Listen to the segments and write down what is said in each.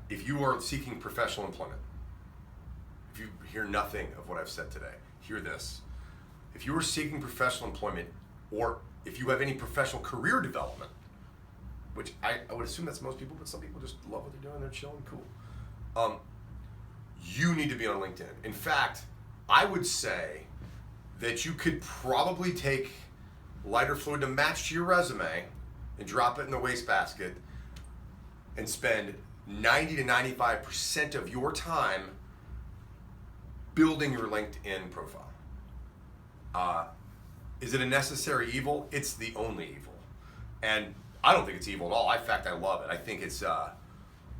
if you are seeking professional employment, if you hear nothing of what I've said today, hear this. If you are seeking professional employment, or if you have any professional career development, which I would assume that's most people, but some people just love what they're doing, they're chilling, cool. You need to be on LinkedIn. In fact, I would say that you could probably take lighter fluid to match to your resume and drop it in the wastebasket and spend 90 to 95% of your time building your LinkedIn profile. Is it a necessary evil? It's the only evil. And I don't think it's evil at all. In fact, I love it. I think it's, I've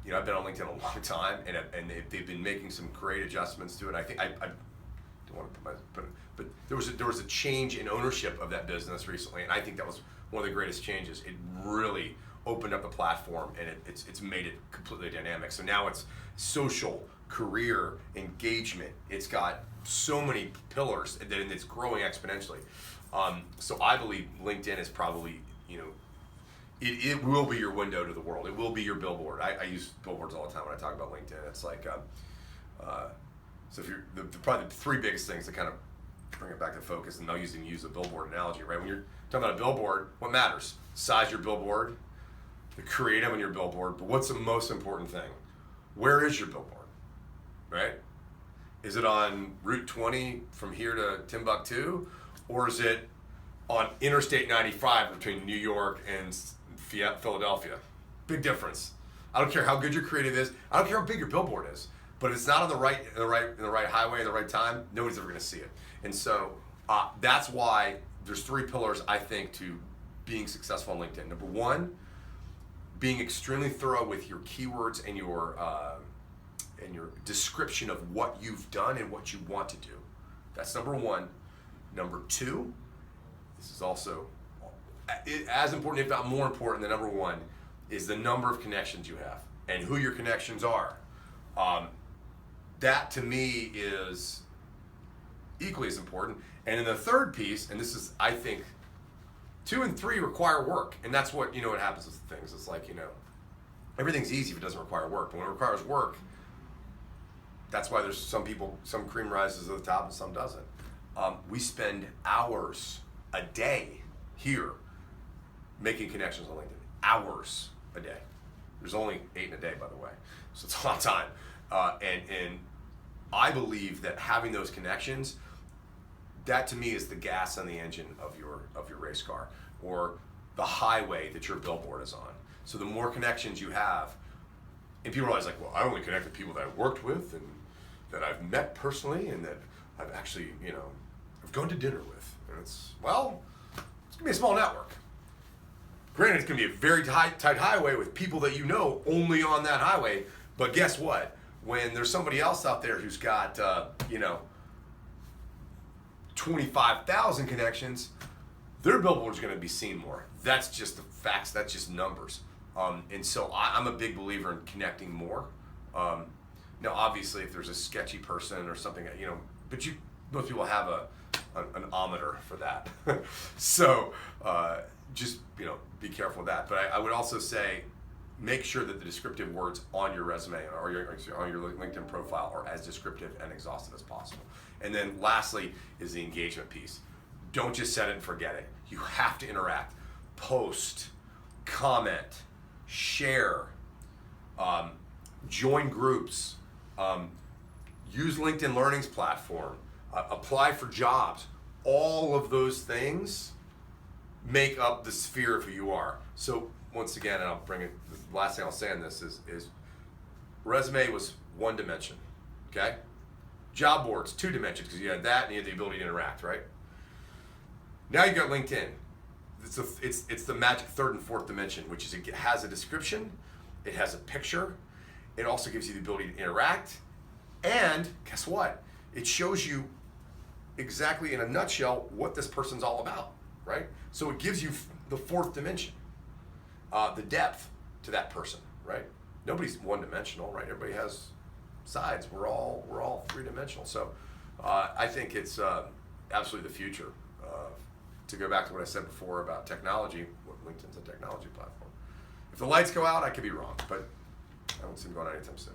been on LinkedIn a long time, and they've been making some great adjustments to it. I think I don't want to but there was a change in ownership of that business recently, and I think that was one of the greatest changes. It really opened up the platform, and it's made it completely dynamic. So now it's social, career, engagement. It's got so many pillars, and it's growing exponentially. So I believe LinkedIn is probably, it will be your window to the world. It will be your billboard. I use billboards all the time when I talk about LinkedIn. It's like, so if you're probably the three biggest things to kind of bring it back to focus, and I'll use a billboard analogy, right? When you're talking about a billboard, what matters? Size of your billboard, the creative on your billboard, but what's the most important thing? Where is your billboard, right? Is it on Route 20 from here to Timbuktu, or is it on Interstate 95 between New York and Philadelphia? Big difference. I don't care how good your creative is. I don't care how big your billboard is. But if it's not on the right highway at the right time, nobody's ever going to see it. And so that's why there's three pillars, I think, to being successful on LinkedIn. Number one, being extremely thorough with your keywords and your description of what you've done and what you want to do. That's number one. Number two, this is also as important, if not more important than number one, is the number of connections you have and who your connections are. That to me is equally as important. And then the third piece, and this is, I think, 2 and 3 require work. And that's what, what happens with things. It's like, everything's easy if it doesn't require work. But when it requires work, that's why there's some cream rises to the top and some doesn't. We spend hours a day here making connections on LinkedIn. Hours a day. There's only 8 in a day, by the way. So it's a lot of time. And I believe that having those connections, that to me is the gas on the engine of your race car, or the highway that your billboard is on. So the more connections you have, and people realize, like, well, I only connect with people that I've worked with and that I've met personally and that I've actually, I've gone to dinner with. And it's going to be a small network. Granted, it's going to be a very tight highway with people that only on that highway. But guess what? When there's somebody else out there who's got, 25,000 connections, their billboard's going to be seen more. That's just the facts. That's just numbers. And so I'm a big believer in connecting more. Now, obviously, if there's a sketchy person or something, but most people have an ometer for that. So just be careful with that. But I would also say, make sure that the descriptive words on your resume or on your LinkedIn profile are as descriptive and exhaustive as possible. And then lastly is the engagement piece. Don't just set it and forget it. You have to interact. Post, comment, share, join groups, use LinkedIn Learning's platform, apply for jobs. All of those things make up the sphere of who you are. So once again, and I'll bring it, the last thing I'll say on this is resume was one dimension, okay? Job boards, 2 dimensions, because you had that and you had the ability to interact, right? Now you got LinkedIn. It's the magic 3rd and 4th dimension, which is it has a description, it has a picture, it also gives you the ability to interact, and guess what? It shows you exactly in a nutshell what this person's all about, right? So it gives you the 4th dimension, the depth to that person, right? Nobody's one-dimensional, right? Everybody has sides. We're all 3-dimensional. So I think it's absolutely the future. To go back to what I said before about technology, LinkedIn's a technology platform. If the lights go out, I could be wrong, but I don't see him going anytime soon.